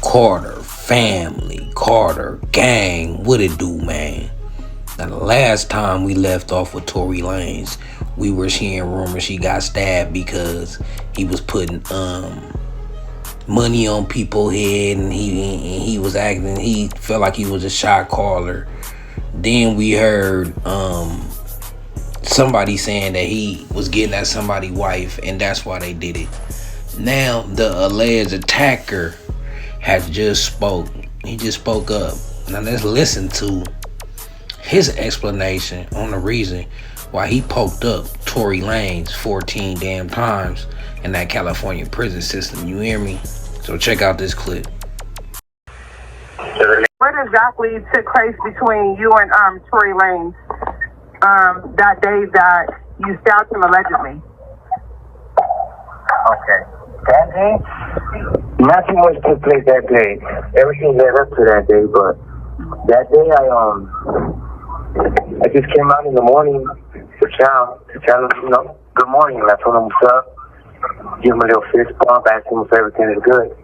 Carter family, Carter gang, what it do, man? Now, the last time we left off with Tory Lanez, we were hearing rumors he got stabbed because he was putting money on people's head, and he was acting, he felt like he was a shot caller. Then we heard somebody saying that he was getting at somebody's wife, and that's why they did it. Now the alleged attacker has just spoke. He just spoke up. Now let's listen to his explanation on the reason why he poked up Tory Lanez 14 damn times in that California prison system. You hear me? So check out this clip. What exactly took place between you and Tory Lanez that day that you stabbed him allegedly? Okay. That day, nothing much took place that day. Everything led up to that day, but that day I just came out in the morning to tell him, you know, good morning, and I told him what's up, give him a little fist bump, ask him if everything is good.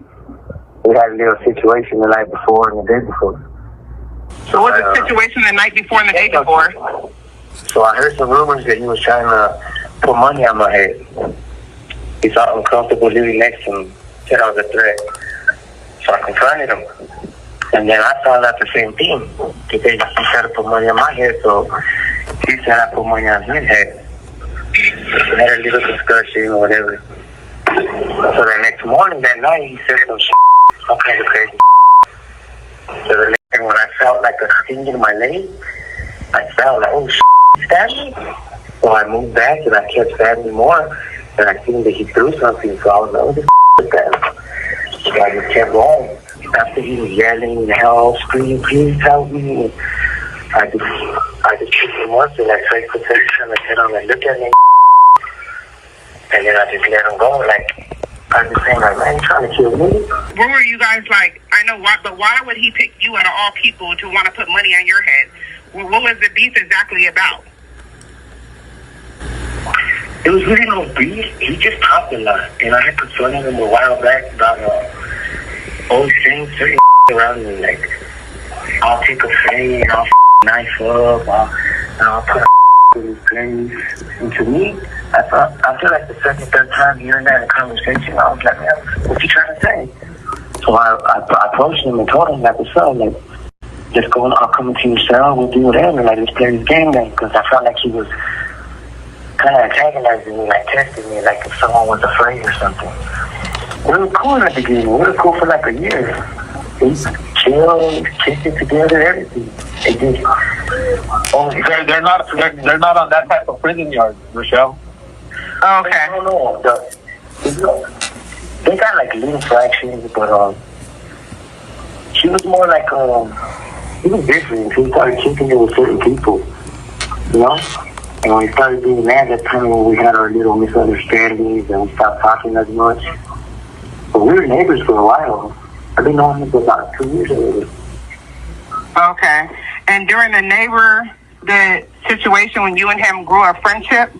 We had a little situation the night before and the day before. So what was the situation the night before and the day before? So I heard some rumors that he was trying to put money on my head. He felt uncomfortable living next to him, said I was a threat. So I confronted him. And then I found out the same thing. Today he tried to put money on my head, so he said I put money on his head. We had a little discussion or whatever. So the next morning, that night, he said some kind of crazy. So the next thing, when I felt like a sting in my leg, I felt like, oh, he stabbed me. So I moved back and I kept stabbing more. And I seen that he threw something, so I was like, oh, this is that. So I just kept going. After he was yelling, help, screaming, please help me. I just picked him up in that safe position and said, like, look at me. And then I just let him go. Like, I was just saying, like, man, you trying to kill me? What were you guys like? I know why, but why would he pick you out of all people to want to put money on your head? Well, what was the beef exactly about? It was really no beef. He just talked a lot. And I had confronted him a while back about always saying certain around me. Like, I'll take a fade, and I'll knife up, I'll put in his place. And to me, I feel like the second, third time hearing that in a conversation, I was like, man, what's he trying to say? So I approached him and told him, like, what's up? Like, just go, I'll come into your cell, we'll do whatever. Like, let's play this game then. Because I felt like he was kind of antagonizing me, like testing me, like if someone was afraid or something. We were cool at the beginning. We were cool for like a year. We chilled, kicked it together, everything. It just, they're not on that type of prison yard, Rochelle. Oh, okay. No. They got like little fractions, but she was more like he was different. He started kicking it with certain people, you know. And when we started being mad, that time when we had our little misunderstandings and we stopped talking as much. But we were neighbors for a while. I've been knowing him for about 2 years already. Okay. And during the situation when you and him grew a friendship?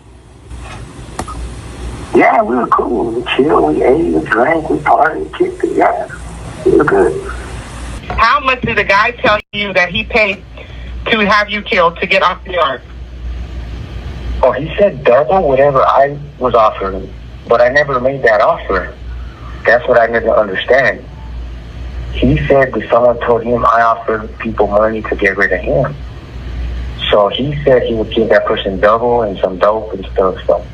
Yeah, we were cool. We chilled, we ate, we drank, we partied, we kicked it. Yeah, we were good. How much did the guy tell you that he paid to have you killed to get off the yard? Oh, he said double whatever I was offering, but I never made that offer. That's what I didn't understand. He said that someone told him I offered people money to get rid of him. So he said he would give that person double and some dope and stuff. So,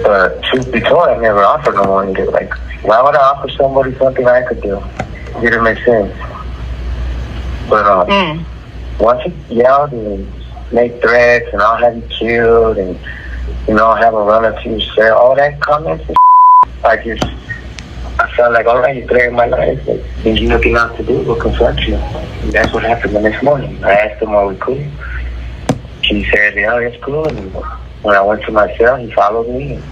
but truth be told, I never offered no money. Like, why would I offer somebody something I could do? It didn't make sense. But once he yelled and made threats and I'll have you killed and, you know, have a run up to your cell, all that comments and I felt like, all right, you threatened my life. Like, there's nothing else to do but confront you. And that's what happened the next morning. I asked him, are we cool? He said, yeah, it's cool. And when I went to my cell, he followed me. And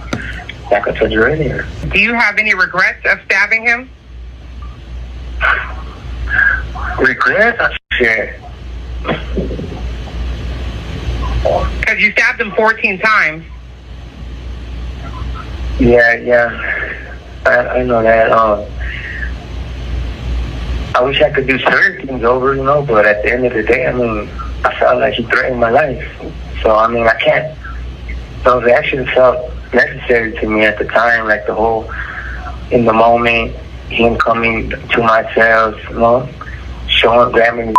like I told you earlier. Do you have any regrets of stabbing him? Regrets? Shit. Because you stabbed him 14 times. Yeah. I know that. I wish I could do certain things over, you know, but at the end of the day, I mean, I felt like he threatened my life. So, I mean, I can't, those actions felt necessary to me at the time, like the whole, in the moment, him coming to my cells, you know, showing, grabbing me,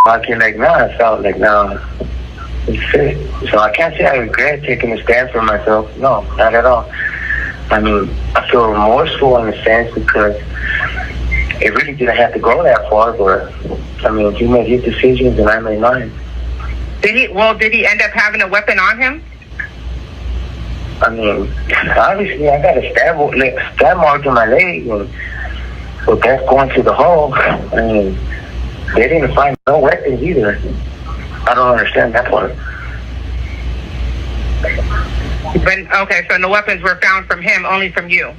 walking, like, nah, I felt like, nah, it's fit. So I can't say I regret taking a stand for myself. No, not at all. I mean, I feel remorseful in a sense because it really didn't have to go that far, but I mean, he made his decisions and I made mine. Did he end up having a weapon on him? I mean, obviously I got a stab mark in my leg, but that's going to the hole. I mean, they didn't find no weapons either. I don't understand that part. But okay, so no weapons were found from him, only from you.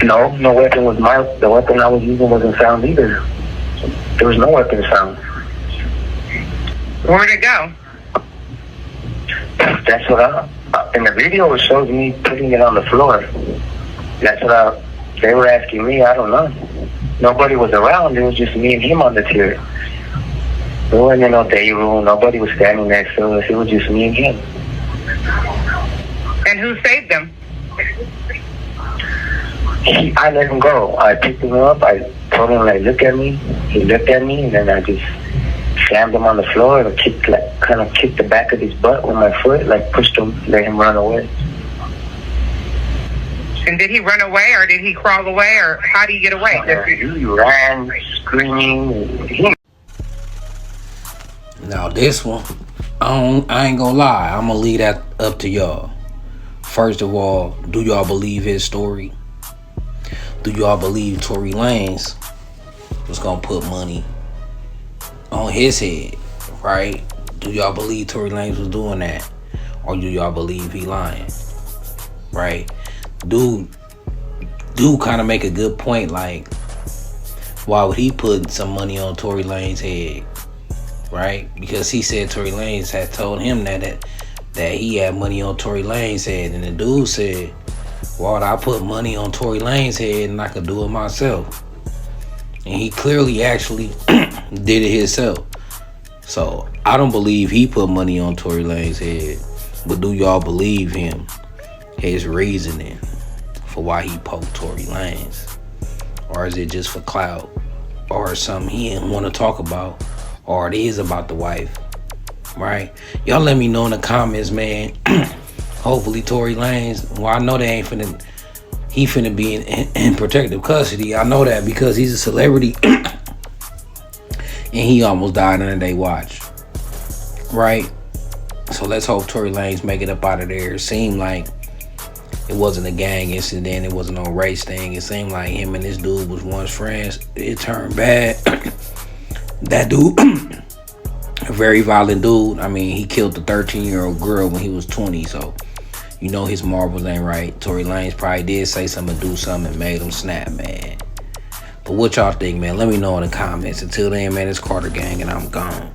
No weapon was the weapon I was using wasn't found either. There was no weapons found. Where'd it go? That's what in the video it shows me putting it on the floor. That's what they were asking me, I don't know. Nobody was around, it was just me and him on the tier. There wasn't no day room, nobody was standing next to us, it was just me and him. And who saved them? I let him go. I picked him up, I told him, like, look at me. He looked at me, and then I just slammed him on the floor and kind of kicked the back of his butt with my foot, like pushed him, let him run away. And did he run away, or did he crawl away, or how did he get away? He ran, screaming. Now this one, I ain't gonna lie, I'm gonna leave that up to y'all. First of all, do y'all believe his story? Do y'all believe Tory Lanez was gonna put money on his head, right? Do y'all believe Tory Lanez was doing that? Or do y'all believe he lying? Right? Dude kind of make a good point, like, why would he put some money on Tory Lanez head? Right? Because he said Tory Lanez had told him that he had money on Tory Lanez head, and the dude said, why would I put money on Tory Lanez head and I could do it myself? And he clearly actually did it himself. So I don't believe he put money on Tory Lanez head, but do y'all believe him, his reasoning for why he poked Tory Lanez? Or is it just for clout? Or something he didn't want to talk about? Or it is about the wife? Right? Y'all let me know in the comments, man. Hopefully Tory Lanez, well, I know they ain't he finna be in protective custody. I know that because he's a celebrity and he almost died under their watch. Right? So let's hope Tory Lanez make it up out of there. It seemed like it wasn't a gang incident, it wasn't no race thing. It seemed like him and this dude was once friends. It turned bad. That dude, a very violent dude. I mean, he killed the 13-year-old girl when he was 20, so you know his marbles ain't right. Tory Lanez probably did say something, do something, and made him snap, man. But what y'all think, man? Let me know in the comments. Until then, man, it's Carter Gang, and I'm gone.